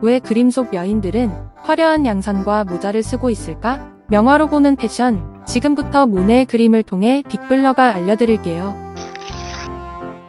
왜 그림 속 여인들은 화려한 양산과 모자를 쓰고 있을까? 명화로 보는 패션, 지금부터 모네의 그림을 통해 빅블러가 알려드릴게요.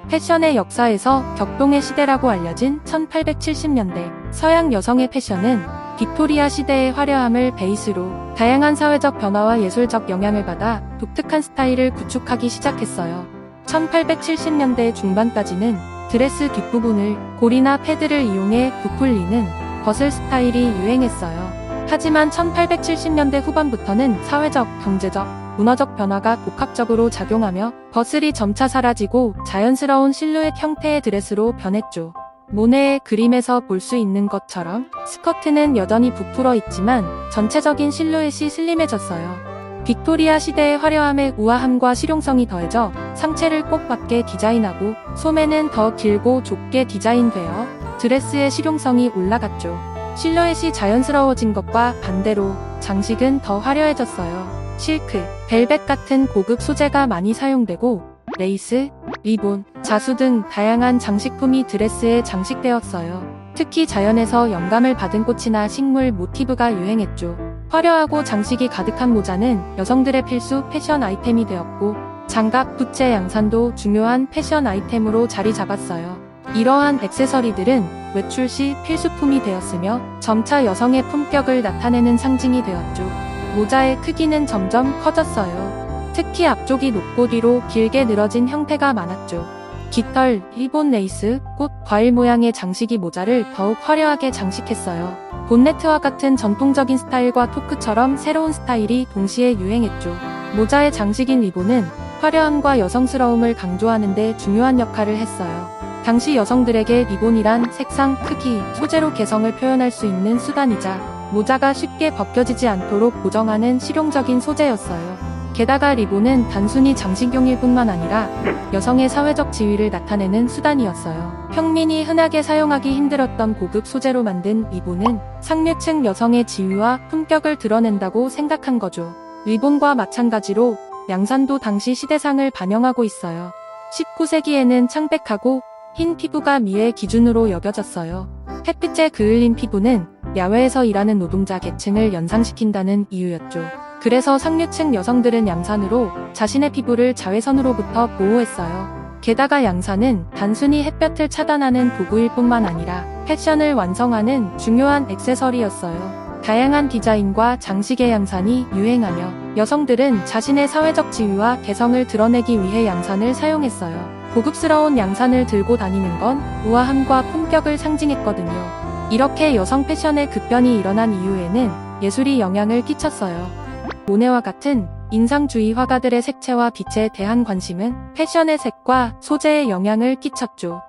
패션의 역사에서 격동의 시대라고 알려진 1870년대 서양 여성의 패션은 빅토리아 시대의 화려함을 베이스로 다양한 사회적 변화와 예술적 영향을 받아 독특한 스타일을 구축하기 시작했어요. 1870년대 중반까지는 드레스 뒷부분을 고리나 패드를 이용해 부풀리는 버슬 스타일이 유행했어요. 하지만 1870년대 후반부터는 사회적, 경제적, 문화적 변화가 복합적으로 작용하며 버슬이 점차 사라지고 자연스러운 실루엣 형태의 드레스로 변했죠. 모네의 그림에서 볼 수 있는 것처럼 스커트는 여전히 부풀어 있지만 전체적인 실루엣이 슬림해졌어요. 빅토리아 시대의 화려함에 우아함과 실용성이 더해져 상체를 꼭 맞게 디자인하고 소매는 더 길고 좁게 디자인되어 드레스의 실용성이 올라갔죠. 실루엣이 자연스러워진 것과 반대로 장식은 더 화려해졌어요. 실크, 벨벳 같은 고급 소재가 많이 사용되고 레이스, 리본, 자수 등 다양한 장식품이 드레스에 장식되었어요. 특히 자연에서 영감을 받은 꽃이나 식물 모티브가 유행했죠. 화려하고 장식이 가득한 모자는 여성들의 필수 패션 아이템이 되었고 장갑, 부채, 양산도 중요한 패션 아이템으로 자리 잡았어요. 이러한 액세서리들은 외출 시 필수품이 되었으며 점차 여성의 품격을 나타내는 상징이 되었죠. 모자의 크기는 점점 커졌어요. 특히 앞쪽이 높고 뒤로 길게 늘어진 형태가 많았죠. 깃털, 일본 레이스, 꽃, 과일 모양의 장식이 모자를 더욱 화려하게 장식했어요. 본네트와 같은 전통적인 스타일과 토크처럼 새로운 스타일이 동시에 유행했죠. 모자의 장식인 리본은 화려함과 여성스러움을 강조하는 데 중요한 역할을 했어요. 당시 여성들에게 리본이란 색상, 크기, 소재로 개성을 표현할 수 있는 수단이자 모자가 쉽게 벗겨지지 않도록 보정하는 실용적인 소재였어요. 게다가 리본은 단순히 장식용일 뿐만 아니라 여성의 사회적 지위를 나타내는 수단이었어요. 평민이 흔하게 사용하기 힘들었던 고급 소재로 만든 리본은 상류층 여성의 지위와 품격을 드러낸다고 생각한 거죠. 리본과 마찬가지로 양산도 당시 시대상을 반영하고 있어요. 19세기에는 창백하고 흰 피부가 미의 기준으로 여겨졌어요. 햇빛에 그을린 피부는 야외에서 일하는 노동자 계층을 연상시킨다는 이유였죠. 그래서 상류층 여성들은 양산으로 자신의 피부를 자외선으로부터 보호했어요. 게다가 양산은 단순히 햇볕을 차단하는 도구일 뿐만 아니라 패션을 완성하는 중요한 액세서리였어요. 다양한 디자인과 장식의 양산이 유행하며 여성들은 자신의 사회적 지위와 개성을 드러내기 위해 양산을 사용했어요. 고급스러운 양산을 들고 다니는 건 우아함과 품격을 상징했거든요. 이렇게 여성 패션의 급변이 일어난 이유에는 예술이 영향을 끼쳤어요. 모네와 같은 인상주의 화가들의 색채와 빛에 대한 관심은 패션의 색과 소재에 영향을 끼쳤죠.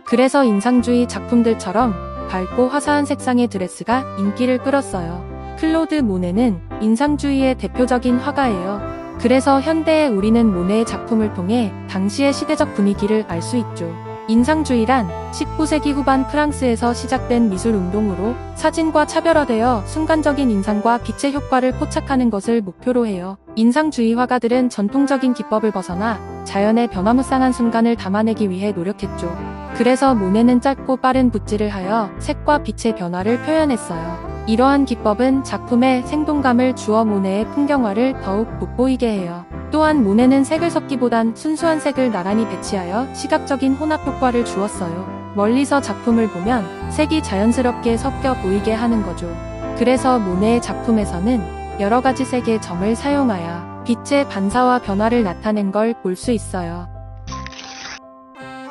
그래서 인상주의 작품들처럼 밝고 화사한 색상의 드레스가 인기를 끌었어요. 클로드 모네는 인상주의의 대표적인 화가예요. 그래서 현대에 우리는 모네의 작품을 통해 당시의 시대적 분위기를 알 수 있죠. 인상주의란 19세기 후반 프랑스에서 시작된 미술 운동으로 사진과 차별화되어 순간적인 인상과 빛의 효과를 포착하는 것을 목표로 해요. 인상주의 화가들은 전통적인 기법을 벗어나 자연의 변화무쌍한 순간을 담아내기 위해 노력했죠. 그래서 모네는 짧고 빠른 붓질을 하여 색과 빛의 변화를 표현했어요. 이러한 기법은 작품에 생동감을 주어 모네의 풍경화를 더욱 돋보이게 해요. 또한 모네는 색을 섞기보단 순수한 색을 나란히 배치하여 시각적인 혼합 효과를 주었어요. 멀리서 작품을 보면 색이 자연스럽게 섞여 보이게 하는 거죠. 그래서 모네의 작품에서는 여러 가지 색의 점을 사용하여 빛의 반사와 변화를 나타낸 걸 볼 수 있어요.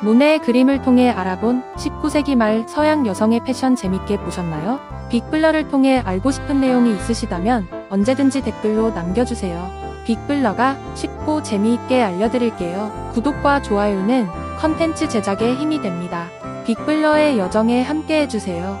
모네의 그림을 통해 알아본 19세기 말 서양 여성의 패션 재밌게 보셨나요? 빅블러를 통해 알고 싶은 내용이 있으시다면 언제든지 댓글로 남겨주세요. 빅블러가 쉽고 재미있게 알려드릴게요. 구독과 좋아요는 컨텐츠 제작에 힘이 됩니다. 빅블러의 여정에 함께해주세요.